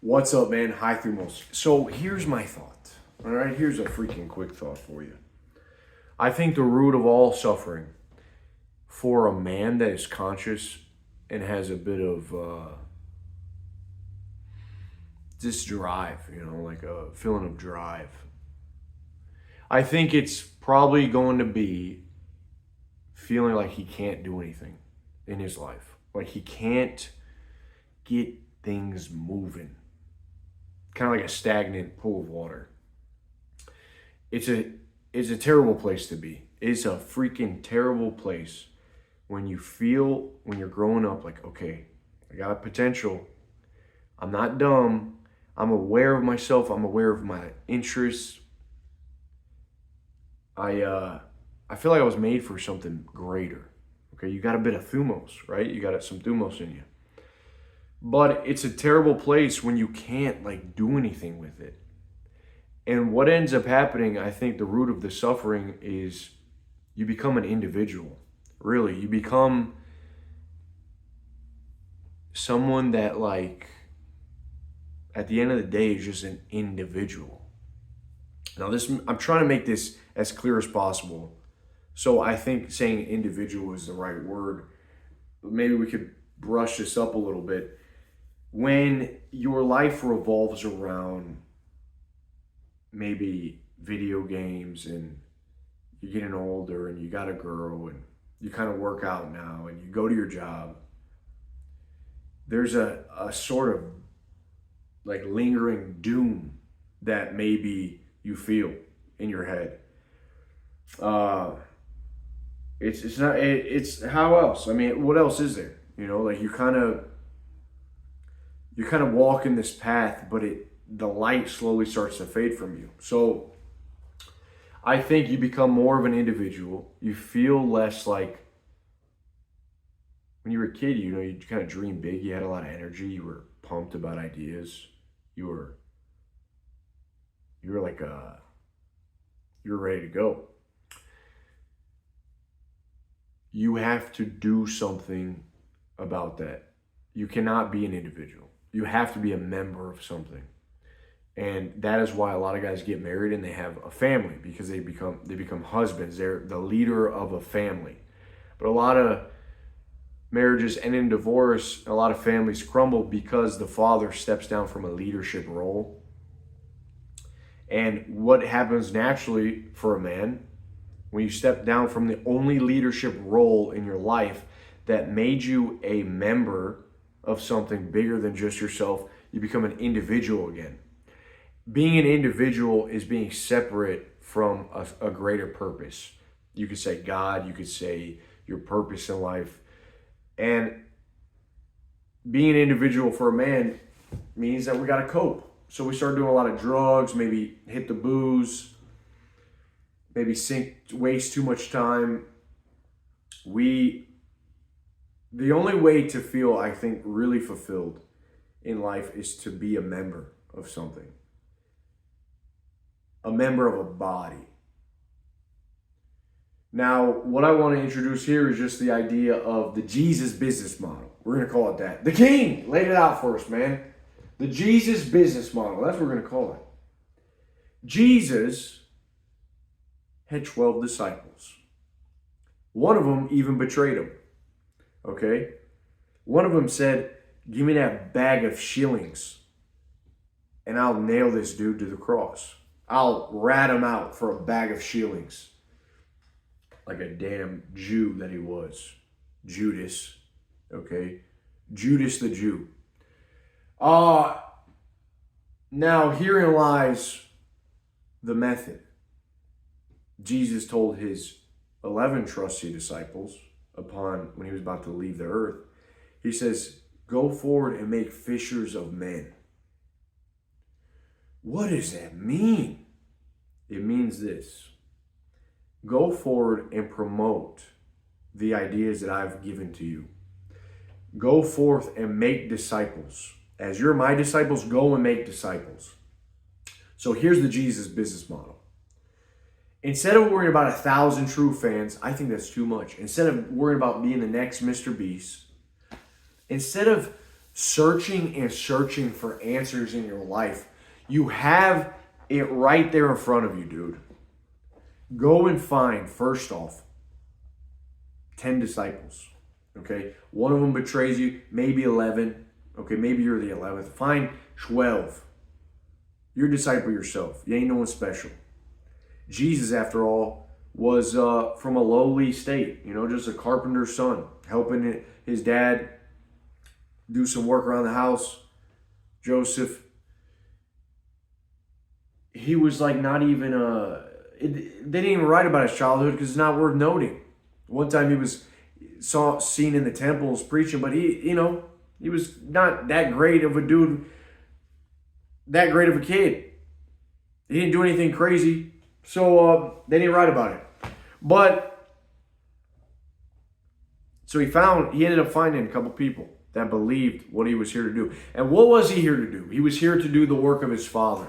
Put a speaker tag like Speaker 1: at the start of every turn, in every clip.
Speaker 1: What's up, man? Hi, Thumos. So here's my thought. All right, here's a freaking quick thought for you. I think the root of all suffering for a man that is conscious and has a bit of this drive, like a feeling of drive. I think it's probably going to be feeling like he can't do anything in his life. Like he can't get things moving. Kind of like a stagnant pool of water. It's a terrible place to be. It's a freaking terrible place when you feel, when you're growing up, like, okay, I got a potential. I'm not dumb. I'm aware of myself. I'm aware of my interests. I feel like I was made for something greater. Okay, you got a bit of thumos, right? You got some thumos in you. But it's a terrible place when you can't like do anything with it. And what ends up happening, I think the root of the suffering is you become an individual. Really, you become someone that like at the end of the day is just an individual. Now I'm trying to make this as clear as possible. So I think saying individual is the right word. Maybe we could brush this up a little bit. When your life revolves around maybe video games and you're getting older and you got a girl and you kind of work out now and you go to your job, there's a sort of like lingering doom that maybe you feel in your head. It's how else? I mean, what else is there? Like you kind of walk in this path, but the light slowly starts to fade from you. So I think you become more of an individual. You feel less like when you were a kid, you kind of dreamed big. You had a lot of energy. You were pumped about ideas. You were ready to go. You have to do something about that. You cannot be an individual. You have to be a member of something. And that is why a lot of guys get married and they have a family, because they become husbands. They're the leader of a family. But a lot of marriages end in divorce. A lot of families crumble because the father steps down from a leadership role. And what happens naturally for a man when you step down from the only leadership role in your life that made you a member of something bigger than just yourself, you become an individual again. Being an individual is being separate from a greater purpose. You could say God, you could say your purpose in life. And being an individual for a man means that we got to cope. So we start doing a lot of drugs, maybe hit the booze, maybe waste too much time. The only way to feel, I think, really fulfilled in life is to be a member of something. A member of a body. Now, what I want to introduce here is just the idea of the Jesus business model. We're going to call it that. The King laid it out for us, man. The Jesus business model. That's what we're going to call it. Jesus had 12 disciples. One of them even betrayed him. Okay? One of them said, "Give me that bag of shillings and I'll nail this dude to the cross. I'll rat him out for a bag of shillings." Like a damn Jew that he was. Judas. Okay? Judas the Jew. Now herein lies the method. Jesus told his 11 trusty disciples when he was about to leave the earth, he says, "Go forward and make fishers of men." What does that mean? It means this. Go forward and promote the ideas that I've given to you. Go forth and make disciples. As you're my disciples, go and make disciples. So here's the Jesus business model. Instead of worrying about 1,000 true fans, I think that's too much. Instead of worrying about being the next Mr. Beast, instead of searching and searching for answers in your life. You have it right there in front of you, dude. Go and find, first off, 10 disciples. Okay? One of them betrays you, maybe 11. Okay, maybe you're the 11th. Find 12. You're a disciple yourself. You ain't no one special. Jesus, after all, was from a lowly state. You know, just a carpenter's son, helping his dad do some work around the house. Joseph, he was like not even they didn't even write about his childhood because it's not worth noting. One time he was seen in the temples preaching, but he was not that great of a dude, that great of a kid. He didn't do anything crazy, so they didn't write about it. But so he ended up finding a couple people that believed what he was here to do. And what was he here to do? He was here to do the work of his Father.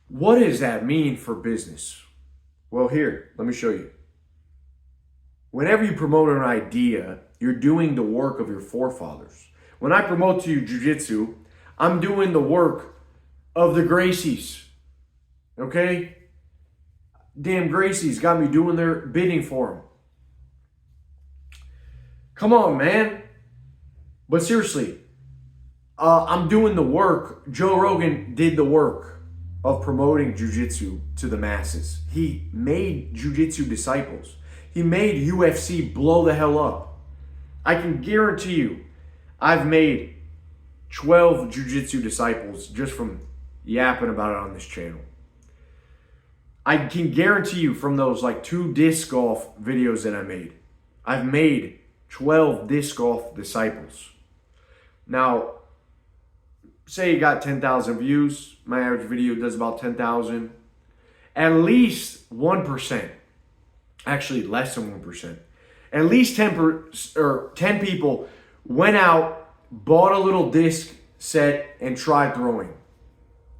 Speaker 1: What does that mean for business? Well, here, let me show you. Whenever you promote an idea, you're doing the work of your forefathers. When I promote to you jiu-jitsu, I'm doing the work of the Gracies. Okay? Damn Gracies got me doing their bidding for them. Come on, man. But seriously, I'm doing the work. Joe Rogan did the work of promoting jiu-jitsu to the masses. He made jiu-jitsu disciples. He made UFC blow the hell up. I can guarantee you, I've made 12 jiu-jitsu disciples just from yapping about it on this channel. I can guarantee you from those like 2 disc golf videos that I made, I've made 12 disc golf disciples. Now, say you got 10,000 views. My average video does about 10,000. At least 1%, actually less than 1%, at least 10 people went out, bought a little disc set, and tried throwing.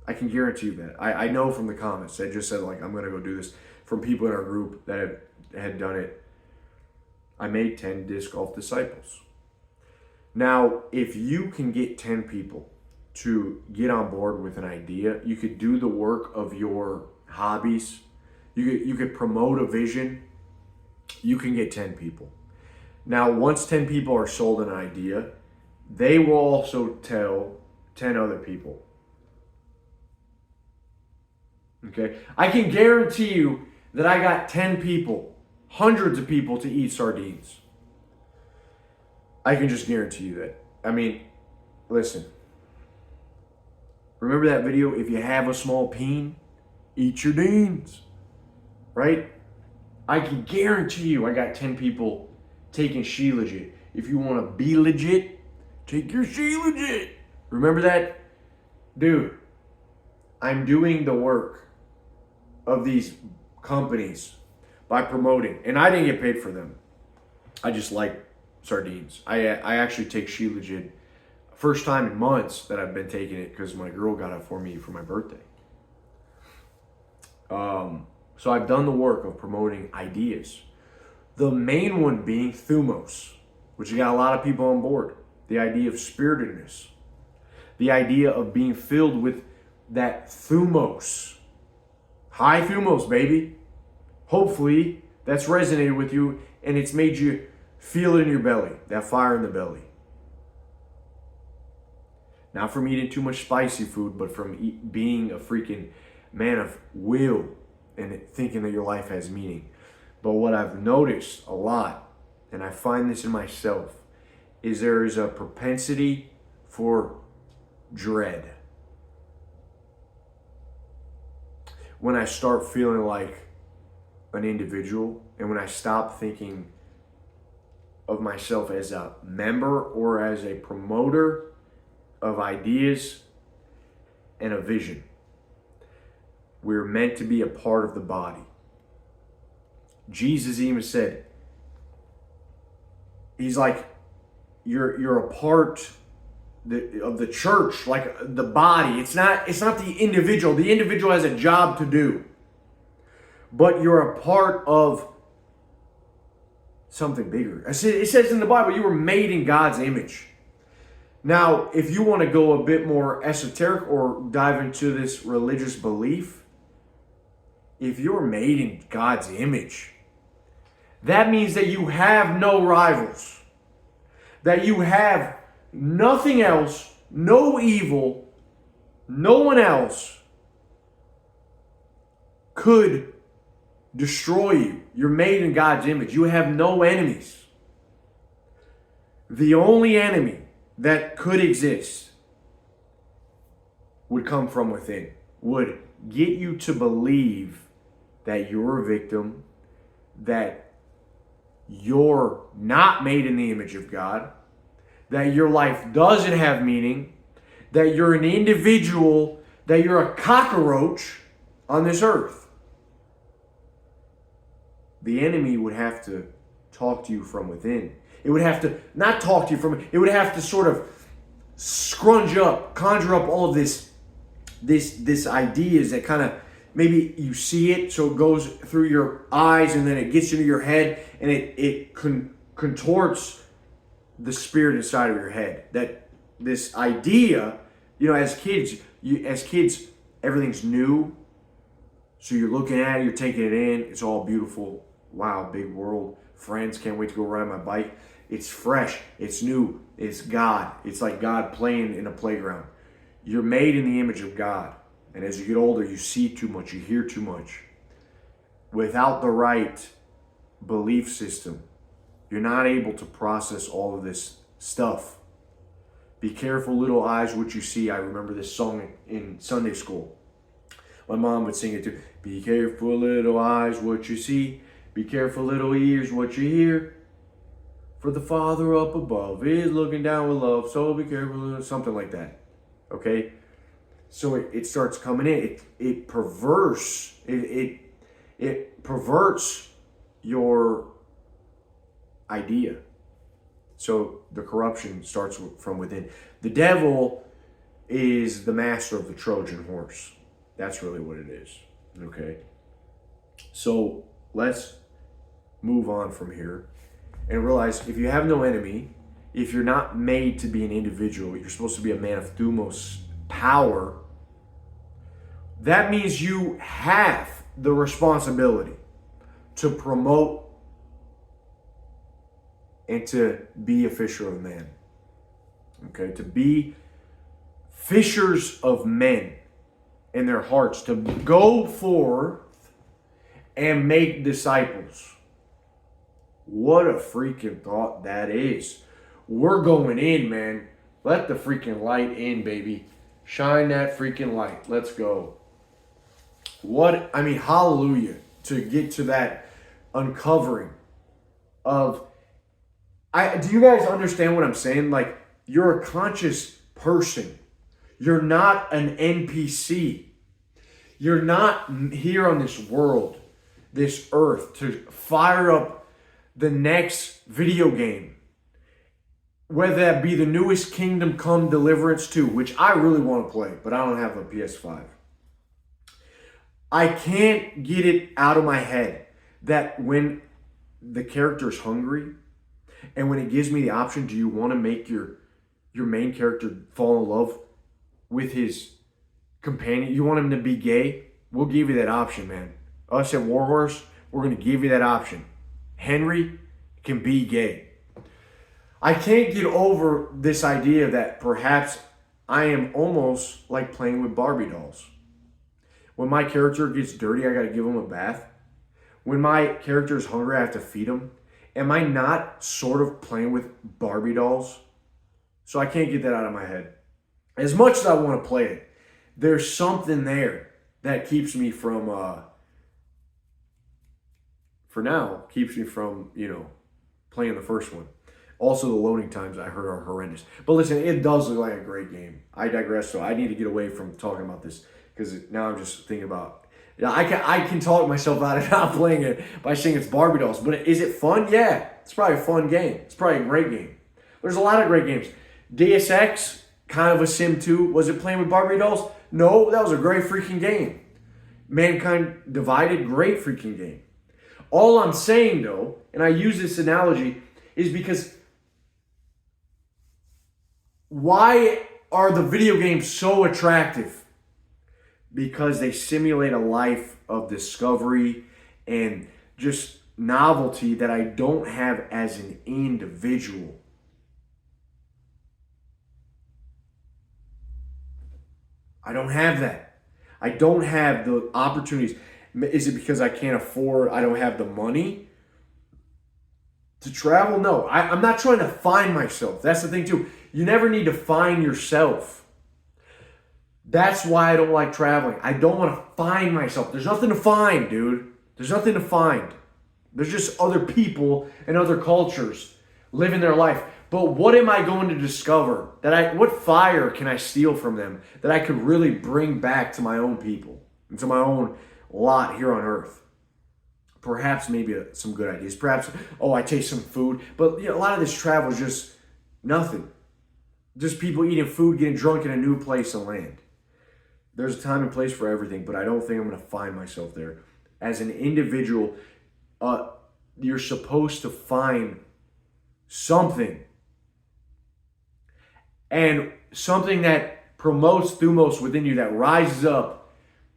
Speaker 1: I can guarantee you that. I know from the comments. They just said, like, I'm going to go do this. From people in our group that had done it. I made 10 disc golf disciples. Now, if you can get 10 people to get on board with an idea, you could do the work of your hobbies. You could promote a vision. You can get 10 people. Now, once 10 people are sold an idea, they will also tell 10 other people. Okay? I can guarantee you that I got 10 people, hundreds of people to eat sardines. I can just guarantee you that. I mean, listen. Remember that video? If you have a small peen, eat your deans. Right? I can guarantee you I got 10 people taking she legit. If you want to be legit, take your she legit. Remember that? Dude, I'm doing the work of these companies by promoting. And I didn't get paid for them. I just like sardines. I actually take she legit. First time in months that I've been taking it because my girl got it for me for my birthday. So I've done the work of promoting ideas. The main one being thumos, which you got a lot of people on board. The idea of spiritedness. The idea of being filled with that thumos. High thumos, baby. Hopefully that's resonated with you and it's made you feel it in your belly. That fire in the belly. Not from eating too much spicy food, but from being a freaking man of will and thinking that your life has meaning. But what I've noticed a lot, and I find this in myself, is there is a propensity for dread. When I start feeling like an individual, and when I stop thinking of myself as a member or as a promoter of ideas and a vision. We're meant to be a part of the body. Jesus even said, he's like, you're a part of the church, like the body. It's not the individual. The individual has a job to do. But you're a part of something bigger. It says in the Bible, you were made in God's image. Now, if you want to go a bit more esoteric or dive into this religious belief, if you're made in God's image, that means that you have no rivals, that you have nothing else, no evil, no one else could destroy you. You're made in God's image. You have no enemies. The only enemy that could exist would come from within, would get you to believe that you're a victim, that you're not made in the image of God, that your life doesn't have meaning, that you're an individual, that you're a cockroach on this earth. The enemy would have to talk to you from within. It would have to not talk to you from, it would have to sort of scrunch up, conjure up all of this ideas that kind of, maybe you see it, so it goes through your eyes and then it gets into your head and it contorts the spirit inside of your head. That this idea, as kids, everything's new. So you're looking at it, you're taking it in, it's all beautiful. Wow, big world. Friends, can't wait to go ride my bike. It's fresh, it's new, it's God. It's like God playing in a playground. You're made in the image of God. And as you get older, you see too much, you hear too much. Without the right belief system, you're not able to process all of this stuff. Be careful, little eyes, what you see. I remember this song in Sunday school. My mom would sing it too. Be careful, little eyes, what you see. Be careful, little ears, what you hear. For the Father up above is looking down with love, so be careful, something like that. Okay? So it starts coming in. It perverts your idea. So the corruption starts from within. The devil is the master of the Trojan horse. That's really what it is. Okay? So let's move on from here and realize if you have no enemy, if you're not made to be an individual, you're supposed to be a man of thumos power, that means you have the responsibility to promote and to be a fisher of men. Okay? To be fishers of men in their hearts, to go forth and make disciples. What a freaking thought that is. We're going in, man. Let the freaking light in, baby. Shine that freaking light. Let's go. Hallelujah. To get to that uncovering of, do you guys understand what I'm saying? Like, you're a conscious person. You're not an NPC. You're not here on this world, this earth, to fire up the next video game. Whether that be the newest Kingdom Come Deliverance 2, which I really want to play, but I don't have a PS5. I can't get it out of my head that when the character is hungry and when it gives me the option, do you want to make your main character fall in love with his companion? You want him to be gay? We'll give you that option, man. Us at Warhorse, we're going to give you that option. Henry can be gay. I can't get over this idea that perhaps I am almost like playing with Barbie dolls. When my character gets dirty, I got to give him a bath. When my character is hungry, I have to feed him. Am I not sort of playing with Barbie dolls? So I can't get that out of my head. As much as I want to play it, there's something there that keeps me from, for now, keeps me from, playing the first one. Also, the loading times I heard are horrendous. But listen, it does look like a great game. I digress, so I need to get away from talking about this because now I'm just thinking about, I can talk myself out of not playing it by saying it's Barbie dolls. But is it fun? Yeah, it's probably a fun game. It's probably a great game. There's a lot of great games. Deus Ex, kind of a sim too. Was it playing with Barbie dolls? No, that was a great freaking game. Mankind Divided, great freaking game. All I'm saying though, and I use this analogy, is because Why are the video games so attractive? Because they simulate a life of discovery and just novelty that I don't have as an individual. I don't have that. I don't have the opportunities. Is it because I can't afford, I don't have the money to travel? No, I'm not trying to find myself. That's the thing too. You never need to find yourself. That's why I don't like traveling. I don't want to find myself. There's nothing to find, dude. There's nothing to find. There's just other people and other cultures living their life. But what am I going to discover? What fire can I steal from them that I could really bring back to my own people and to my own lot here on earth? Perhaps maybe some good ideas. Perhaps, I taste some food. But a lot of this travel is just nothing. Just people eating food, getting drunk in a new place and land. There's a time and place for everything, but I don't think I'm going to find myself there. As an individual, you're supposed to find something. And something that promotes thumos within you, that rises up,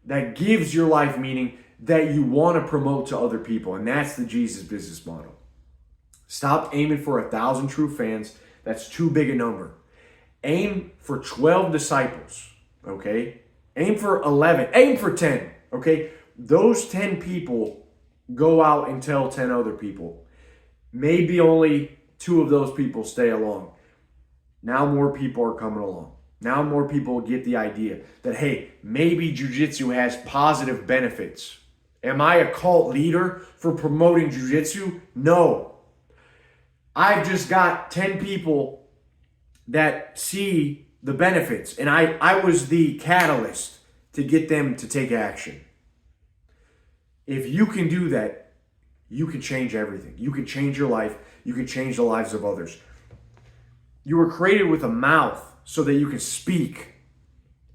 Speaker 1: that gives your life meaning, that you want to promote to other people. And that's the Jesus business model. Stop aiming for 1,000 true fans. That's too big a number. Aim for 12 disciples, okay? Aim for 11. Aim for 10, okay? Those 10 people go out and tell 10 other people. Maybe only 2 of those people stay along. Now more people are coming along. Now more people get the idea that, hey, maybe jiu-jitsu has positive benefits. Am I a cult leader for promoting jiu-jitsu? No. I've just got 10 people that see the benefits, and I was the catalyst to get them to take action. If you can do that, you can change everything. You can change your life. You can change the lives of others. You were created with a mouth so that you can speak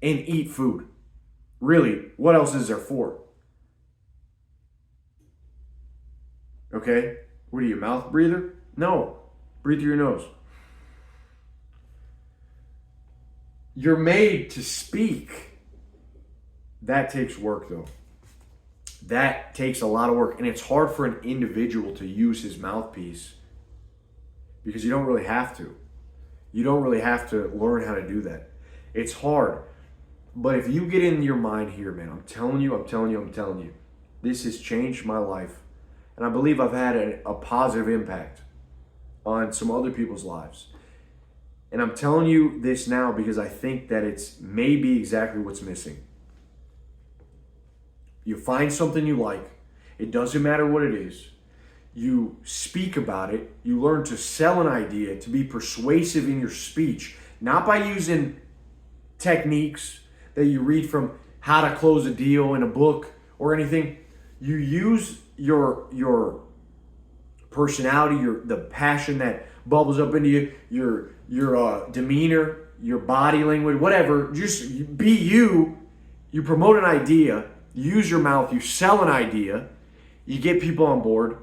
Speaker 1: and eat food. Really, what else is there for? Okay? What are you, a mouth breather? No. Breathe through your nose. You're made to speak. That takes work, though. That takes a lot of work. And it's hard for an individual to use his mouthpiece because you don't really have to. You don't really have to learn how to do that. It's hard. But if you get in your mind here, man, I'm telling you, this has changed my life. And I believe I've had a positive impact on some other people's lives. And I'm telling you this now because I think that it's maybe exactly what's missing. You find something you like. It doesn't matter what it is. You speak about it. You learn to sell an idea, to be persuasive in your speech, not by using techniques that you read from How to Close a Deal in a book or anything. You use your personality, the passion that bubbles up into you, your demeanor, your body language, whatever. Just be you. You promote an idea. You use your mouth. You sell an idea. You get people on board.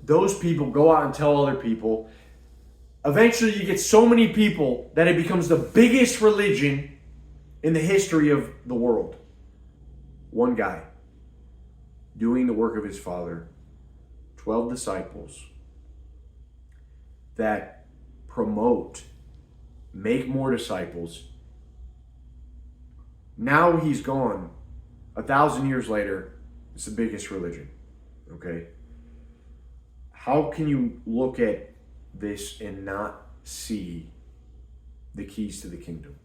Speaker 1: Those people go out and tell other people. Eventually, you get so many people that it becomes the biggest religion in the history of the world. One guy doing the work of his Father, 12 disciples that promote, make more disciples. Now he's gone. 1,000 years later, it's the biggest religion. Okay? How can you look at this and not see the keys to the kingdom?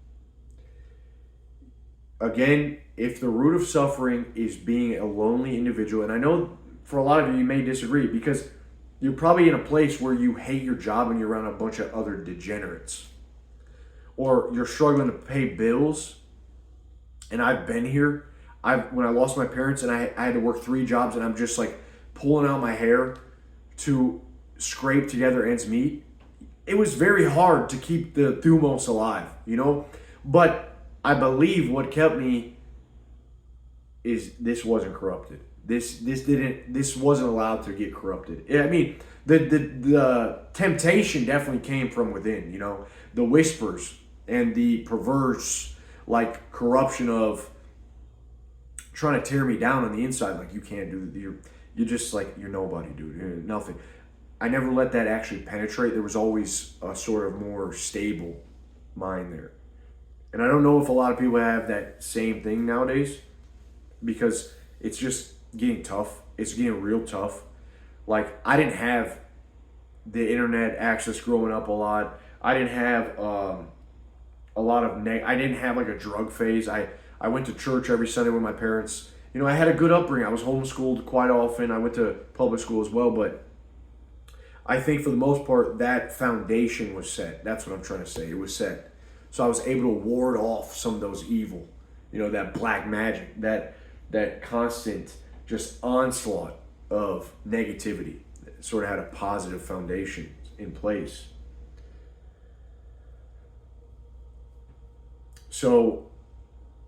Speaker 1: Again, if the root of suffering is being a lonely individual, and I know for a lot of you, you may disagree because you're probably in a place where you hate your job and you're around a bunch of other degenerates. Or you're struggling to pay bills. And I've been here. When I lost my parents and I had to work 3 jobs and I'm just like pulling out my hair to scrape together ends meet. It was very hard to keep the thumos alive, But I believe what kept me is this wasn't corrupted. This wasn't allowed to get corrupted. I mean, the temptation definitely came from within, the whispers and the perverse, like, corruption of trying to tear me down on the inside. Like, you can't do that. You're just like, you're nobody, dude. You're nothing. I never let that actually penetrate. There was always a sort of more stable mind there. And I don't know if a lot of people have that same thing nowadays, because it's just getting tough. It's getting real tough. Like, I didn't have the internet access growing up a lot. I didn't have a lot of I didn't have like a drug phase. I went to church every Sunday with my parents. You know, I had a good upbringing. I was homeschooled quite often. I went to public school as well, but I think for the most part that foundation was set. That's what I'm trying to say. It was set. So I was able to ward off some of those evil, you know, that black magic, that constant just onslaught of negativity. It sort of had a positive foundation in place. So,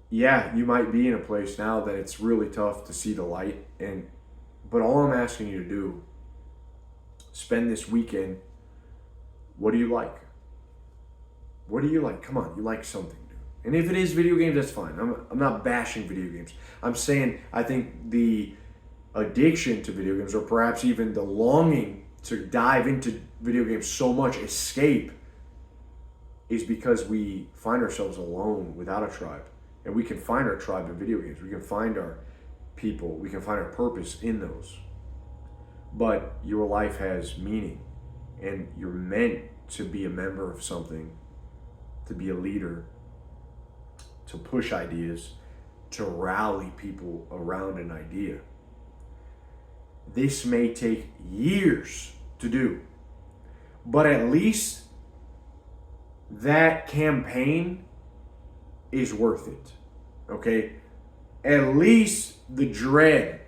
Speaker 1: yeah, you might be in a place now that it's really tough to see the light, but all I'm asking you to do, spend this weekend. What do you like? What do you like? Come on, you like something, dude. And if it is video games, that's fine. I'm not bashing video games. I'm saying I think the addiction to video games, or perhaps even the longing to dive into video games so much, escape, is because we find ourselves alone without a tribe. And we can find our tribe in video games. We can find our people. We can find our purpose in those. But your life has meaning, and you're meant to be a member of something, to be a leader, to push ideas, to rally people around an idea. This may take years to do, but at least that campaign is worth it, okay? At least the dread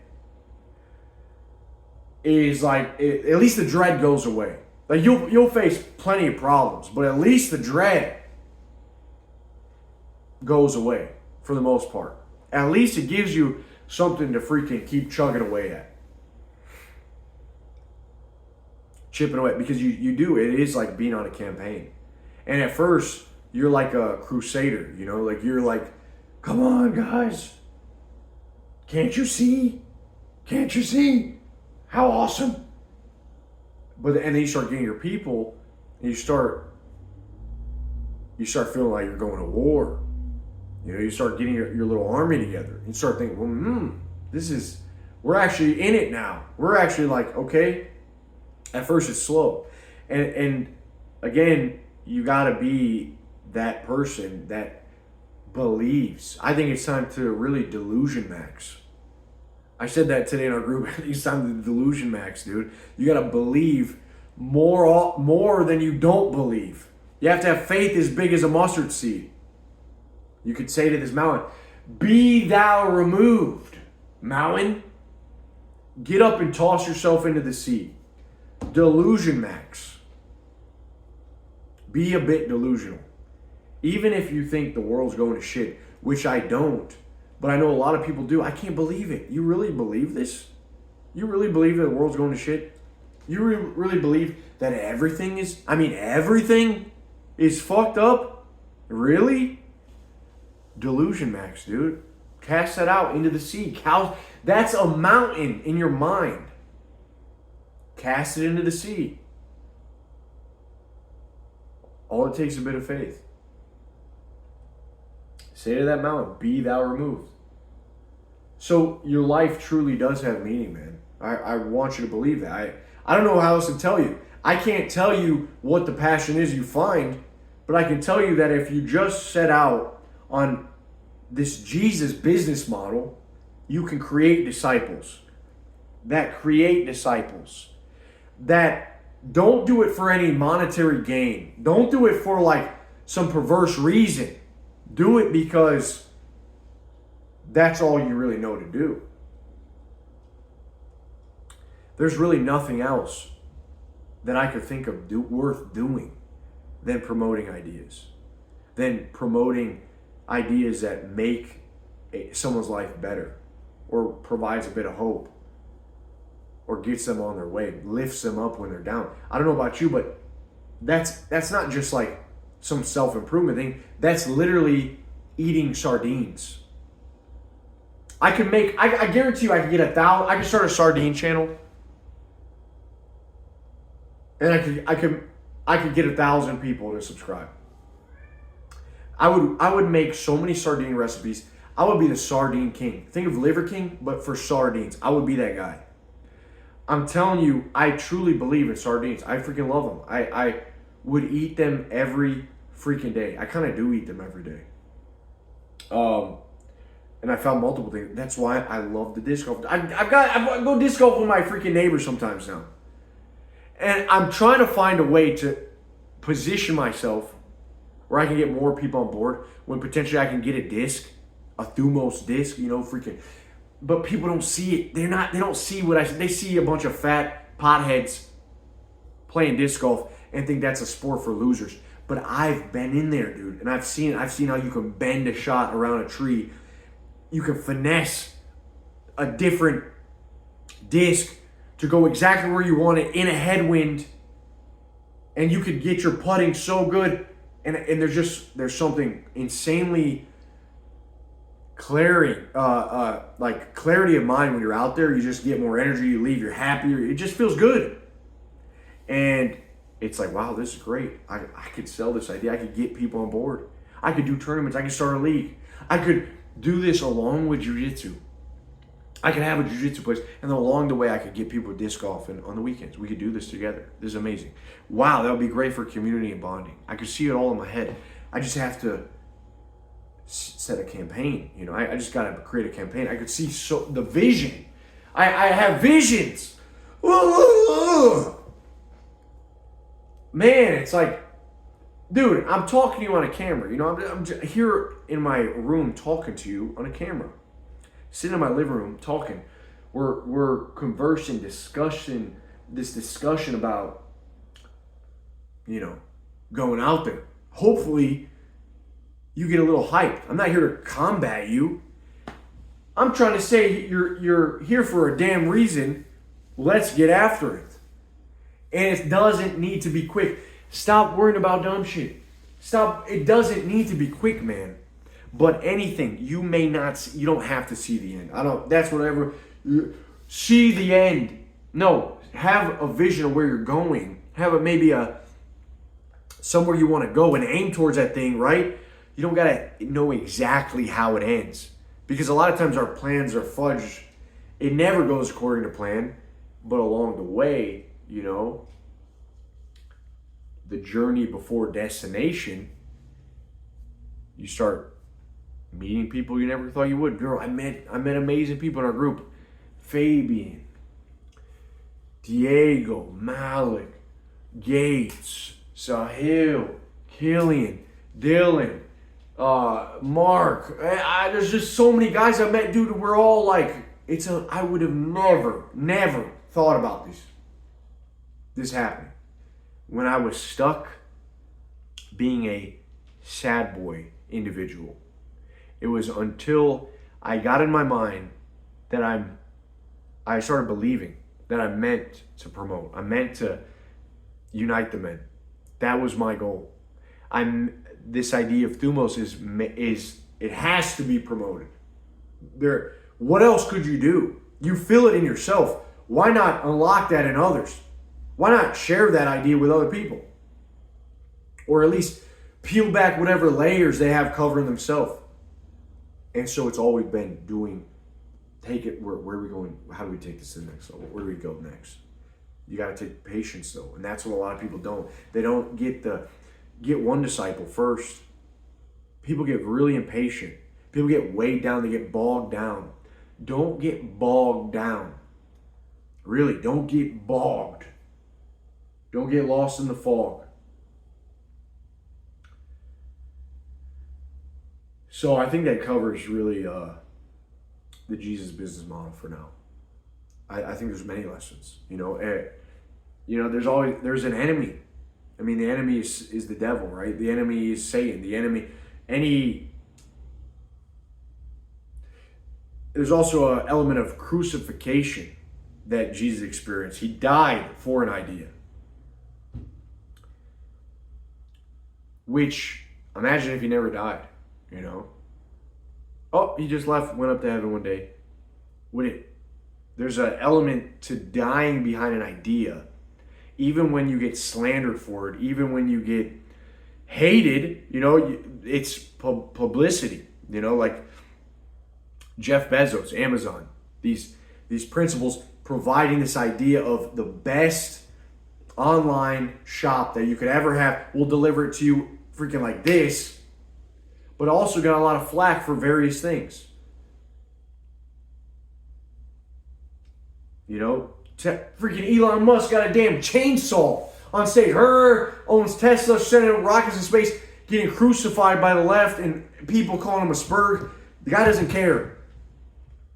Speaker 1: is like, at least the dread goes away. Like, you'll face plenty of problems, but at least the dread goes away for the most part. At least it gives you something to freaking keep chugging away at. Chipping away, because you do, it is like being on a campaign. And at first, you're like a crusader, you know, like you're like, come on, guys. Can't you see? Can't you see? How awesome. And then you start getting your people, and you start feeling like you're going to war. You know, you start getting your little army together. You start thinking, well, we're actually in it now. We're actually like, okay. At first it's slow. And again, you got to be that person that believes. I think it's time to really delusion max. I said that today in our group. I think it's time to delusion max, dude. You got to believe more than you don't believe. You have to have faith as big as a mustard seed. You could say to this mountain, be thou removed. Mountain, get up and toss yourself into the sea. Delusion max. Be a bit delusional. Even if you think the world's going to shit, which I don't, but I know a lot of people do. I can't believe it. You really believe this? You really believe that the world's going to shit? You really believe that everything is fucked up? Really? Delusion max, dude. Cast that out into the sea. That's a mountain in your mind. Cast it into the sea. All it takes is a bit of faith. Say to that mountain, be thou removed. So your life truly does have meaning, man. I want you to believe that. I don't know how else to tell you. I can't tell you what the passion is you find, but I can tell you that if you just set out on this Jesus business model, you can create disciples. That create disciples. That don't do it for any monetary gain. Don't do it for like some perverse reason. Do it because that's all you really know to do. There's really nothing else that I could think of worth doing than promoting ideas. Than promoting ideas that make someone's life better, or provides a bit of hope, or gets them on their way, lifts them up when they're down. I don't know about you, but that's not just like some self-improvement thing. That's literally eating sardines. I guarantee you I could get 1,000, I could start a sardine channel. And I could get 1,000 people to subscribe. I would make so many sardine recipes. I would be the sardine king. Think of Liver King, but for sardines. I would be that guy. I'm telling you, I truly believe in sardines. I freaking love them. I would eat them every freaking day. I kind of do eat them every day. And I found multiple things. That's why I love the disc golf. I go disc golf with my freaking neighbors sometimes now. And I'm trying to find a way to position myself where I can get more people on board when potentially I can get a disc, a Thumos disc, freaking. But people don't see it. They don't see what they see a bunch of fat potheads playing disc golf and think that's a sport for losers. But I've been in there, dude, and I've seen how you can bend a shot around a tree. You can finesse a different disc to go exactly where you want it in a headwind, and you could get your putting so good, and there's something insanely clarity of mind when you're out there. You just get more energy, you leave, you're happier, it just feels good. And it's like, wow, this is great. I could sell this idea, I could get people on board, I could do tournaments, I could start a league, I could do this along with jiu-jitsu. I could have a jiu-jitsu place, and then along the way, I could get people disc golf, and on the weekends, we could do this together. This is amazing. Wow, that would be great for community and bonding. I could see it all in my head. I just have to set a campaign. I just got to create a campaign. I could see the vision. I have visions. Man, it's like, dude, I'm talking to you on a camera. I'm here in my room talking to you on a camera. Sitting in my living room talking. We're conversing, discussion about, going out there. Hopefully you get a little hyped. I'm not here to combat you. I'm trying to say you're here for a damn reason. Let's get after it. And it doesn't need to be quick. Stop worrying about dumb shit. Stop. It doesn't need to be quick, man. But anything, you may not see, you don't have to see the end. That's whatever. See the end. No, have a vision of where you're going. Have maybe somewhere you want to go and aim towards that thing, right? You don't got to know exactly how it ends. Because a lot of times our plans are fudged. It never goes according to plan. But along the way, the journey before destination, you start meeting people you never thought you would. Girl, I met amazing people in our group. Fabian, Diego, Malik, Gates, Sahil, Killian, Dylan, Mark. There's just so many guys I met, dude. We're all like, I would have never thought about this happening. When I was stuck being a sad boy individual, it was until I got in my mind that I started believing that I'm meant to promote. I'm meant to unite the men. That was my goal. This idea of Thumos is it has to be promoted. What else could you do? You feel it in yourself. Why not unlock that in others? Why not share that idea with other people? Or at least peel back whatever layers they have covering themselves. And so it's always been take it, where are we going? How do we take this to the next level? Where do we go next? You got to take patience though. And that's what a lot of people don't. They don't get one disciple first. People get really impatient. People get weighed down. They get bogged down. Don't get bogged down. Really, don't get bogged. Don't get lost in the fog. So I think that covers really the Jesus business model for now. I think there's many lessons. There's an enemy. I mean, the enemy is the devil, right? The enemy is Satan. The enemy, there's also an element of crucifixion that Jesus experienced. He died for an idea. Which, imagine if he never died, you know? Oh, he just left, went up to heaven one day. There's an element to dying behind an idea. Even when you get slandered for it, even when you get hated, you know, it's publicity, you know, like Jeff Bezos, Amazon, these principles providing this idea of the best online shop that you could ever have. We'll deliver it to you freaking like this, but also got a lot of flack for various things. You know, freaking Elon Musk got a damn chainsaw on stage. Owns Tesla, sending rockets in space, getting crucified by the left, and people calling him a spurg. The guy doesn't care.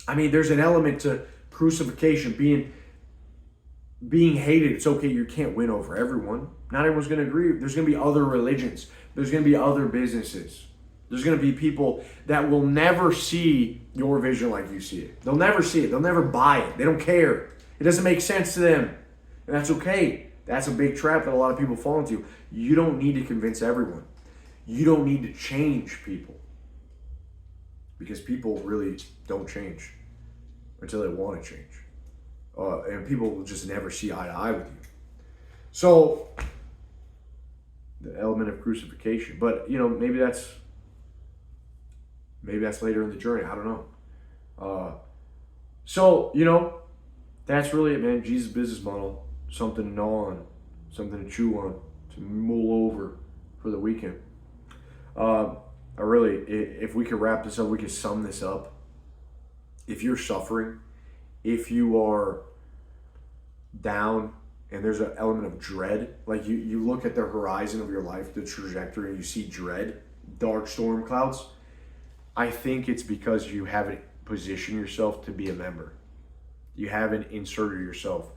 Speaker 1: I mean, there's an element to crucifixion, being hated. It's okay, you can't win over everyone. Not everyone's going to agree. There's going to be other religions. There's going to be other businesses. There's going to be people that will never see your vision like you see it. They'll never see it. They'll never buy it. They don't care. It doesn't make sense to them. And that's okay. That's a big trap that a lot of people fall into. You don't need to convince everyone. You don't need to change people. Because people really don't change until they want to change. And people will just never see eye to eye with you. So, the element of crucifixion. But, you know, maybe that's later in the journey. I don't know. So, you know, that's really it, man. Jesus' business model. Something to gnaw on. Something to chew on. To mull over for the weekend. If we could wrap this up, we could sum this up. If you're suffering, if you are down and there's an element of dread, like you look at the horizon of your life, the trajectory, and you see dread, dark storm clouds, I think it's because you haven't positioned yourself to be a member. You haven't inserted yourself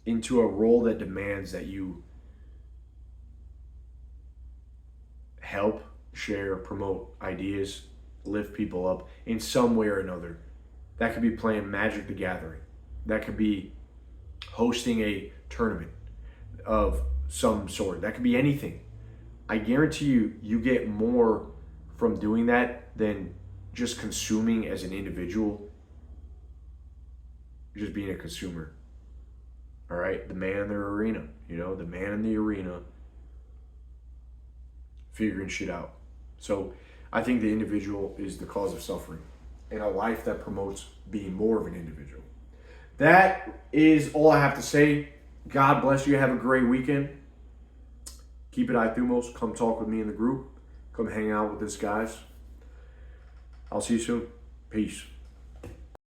Speaker 1: into a role that demands that you help, share, promote ideas, lift people up in some way or another. That could be playing Magic the Gathering. That could be hosting a tournament of some sort. That could be anything. I guarantee you get more from doing that than just consuming as an individual. You're just being a consumer. All right? The man in the arena. You know, the man in the arena figuring shit out. So I think the individual is the cause of suffering in a life that promotes being more of an individual. That is all I have to say. God bless you. Have a great weekend. Keep it Ithumos. Come talk with me in the group. Come hang out with us guys. I'll see you soon. Peace.